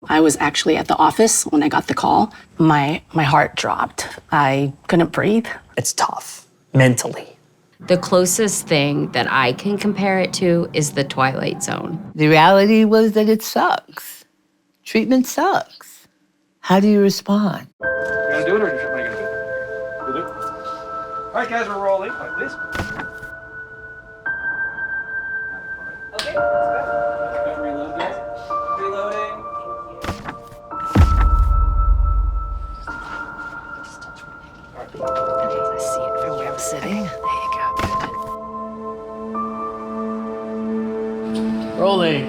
I was actually at the office when I got the call. My heart dropped. I couldn't breathe. It's tough, mentally. The closest thing that I can compare it to is the Twilight Zone. The reality was that it sucks. Treatment sucks. How do you respond? You gonna do it or am I gonna do it? We'll do it. All right, guys, we're rolling. All right, please. Okay, let's go. Reload, guys. Reloading. Okay, I see it from where I'm sitting. There you go. Rolling.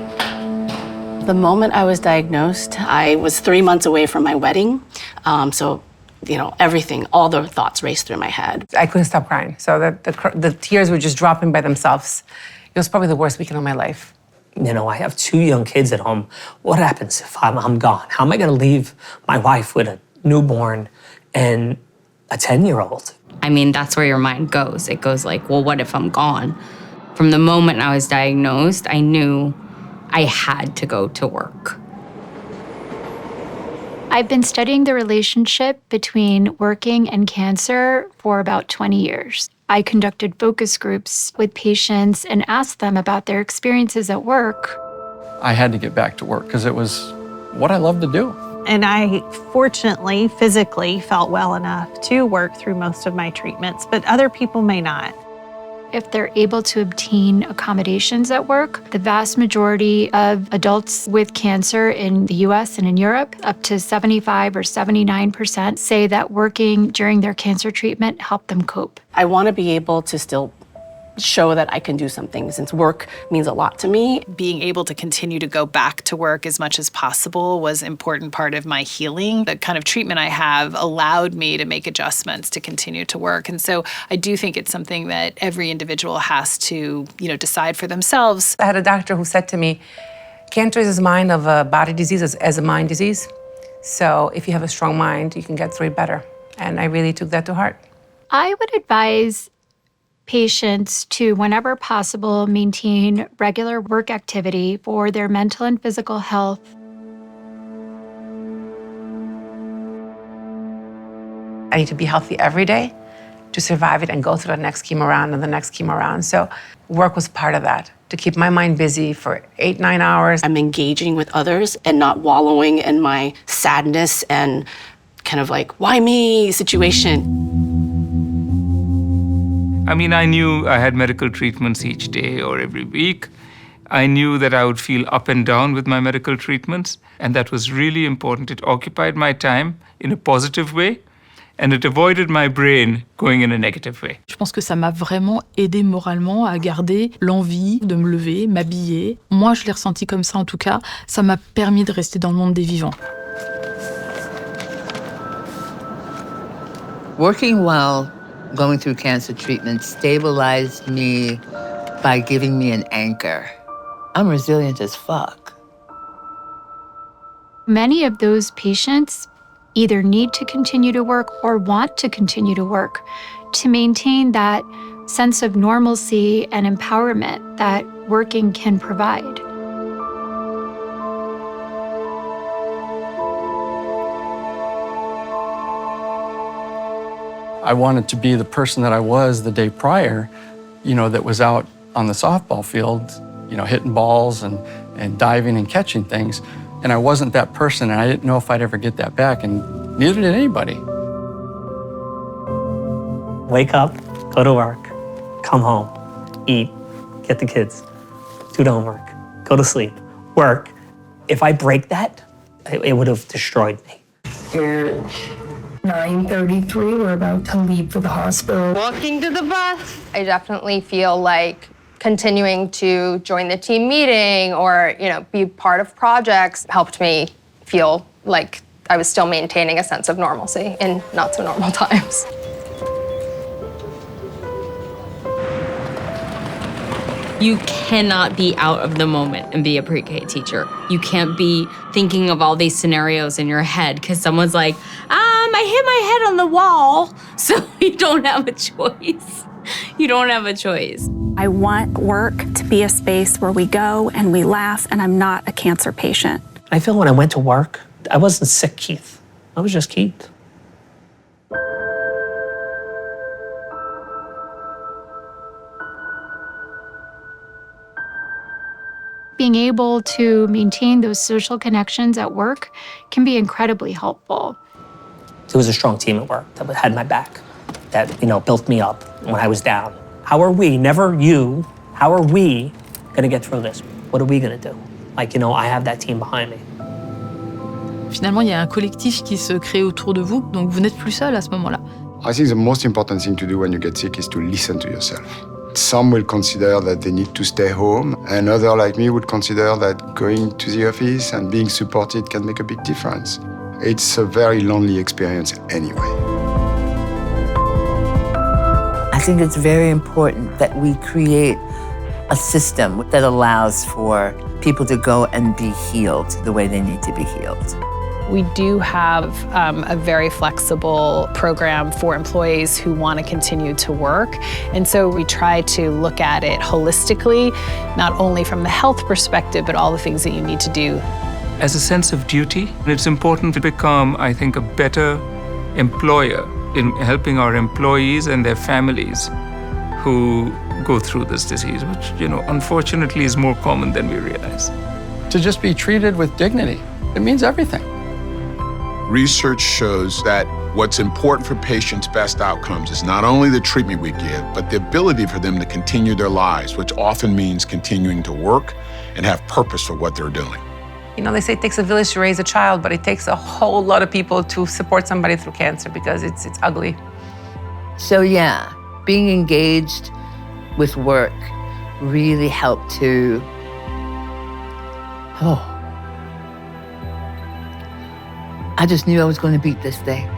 The moment I was diagnosed, I was 3 months away from my wedding. So, everything, all the thoughts raced through my head. I couldn't stop crying. So the tears were just dropping by themselves. It was probably the worst weekend of my life. I have 2 young kids at home. What happens if I'm gone? How am I gonna leave my wife with a newborn and a 10-year-old? I mean, that's where your mind goes. It goes like, well, what if I'm gone? From the moment I was diagnosed, I knew I had to go to work. I've been studying the relationship between working and cancer for about 20 years. I conducted focus groups with patients and asked them about their experiences at work. I had to get back to work because it was what I love to do. And I fortunately, physically felt well enough to work through most of my treatments, but other people may not. If they're able to obtain accommodations at work, the vast majority of adults with cancer in the US and in Europe, up to 75 or 79%, say that working during their cancer treatment helped them cope. I want to be able to still show that I can do something since work means a lot to me. Being able to continue to go back to work as much as possible was an important part of my healing. The kind of treatment I have allowed me to make adjustments to continue to work. And so I do think it's something that every individual has to, decide for themselves. I had a doctor who said to me, cancer is as mind of a body disease as a mind disease. So if you have a strong mind, you can get through it better. And I really took that to heart. I would advise patients to, whenever possible, maintain regular work activity for their mental and physical health. I need to be healthy every day to survive it and go through the next chemo round and the next chemo round. So work was part of that, to keep my mind busy for 8-9 hours. I'm engaging with others and not wallowing in my sadness and kind of like, why me situation. I mean, I knew I had medical treatments each day or every week. I knew that I would feel up and down with my medical treatments, and that was really important. It occupied my time in a positive way, and it avoided my brain going in a negative way. Je pense que ça m'a vraiment aidé moralement à garder l'envie de me lever, m'habiller. Moi, je l'ai ressenti comme ça en tout cas. Ça m'a permis de rester dans le monde des vivants. Working well, going through cancer treatment stabilized me by giving me an anchor. I'm resilient as fuck. Many of those patients either need to continue to work or want to continue to work to maintain that sense of normalcy and empowerment that working can provide. I wanted to be the person that I was the day prior, that was out on the softball field, hitting balls and diving and catching things. And I wasn't that person, and I didn't know if I'd ever get that back, and neither did anybody. Wake up, go to work, come home, eat, get the kids, do the homework, go to sleep, work. If I break that, it would have destroyed me. 9:33, we're about to leave for the hospital. Walking to the bus. I definitely feel like continuing to join the team meeting or, be part of projects helped me feel like I was still maintaining a sense of normalcy in not so normal times. You cannot be out of the moment and be a pre-K teacher. You can't be thinking of all these scenarios in your head because someone's like, I hit my head on the wall. So you don't have a choice. You don't have a choice. I want work to be a space where we go and we laugh, and I'm not a cancer patient. I feel when I went to work, I wasn't sick Keith. I was just Keith. Being able to maintain those social connections at work can be incredibly helpful. There was a strong team at work that had my back, that, built me up when I was down. How are we, never you, how are we gonna get through this? What are we gonna do? I have that team behind me. Finalement, il y a un collectif qui se crée autour de vous, donc vous n'êtes plus seul à ce moment-là. I think the most important thing to do when you get sick is to listen to yourself. Some will consider that they need to stay home, and others like me would consider that going to the office and being supported can make a big difference. It's a very lonely experience anyway. I think it's very important that we create a system that allows for people to go and be healed the way they need to be healed. We do have a very flexible program for employees who want to continue to work. And so we try to look at it holistically, not only from the health perspective, but all the things that you need to do. As a sense of duty, it's important to become, I think, a better employer in helping our employees and their families who go through this disease, which, unfortunately is more common than we realize. To just be treated with dignity, it means everything. Research shows that what's important for patients' best outcomes is not only the treatment we give, but the ability for them to continue their lives, which often means continuing to work and have purpose for what they're doing. They say it takes a village to raise a child, but it takes a whole lot of people to support somebody through cancer because it's ugly. So yeah, being engaged with work really helped to, I just knew I was going to beat this day.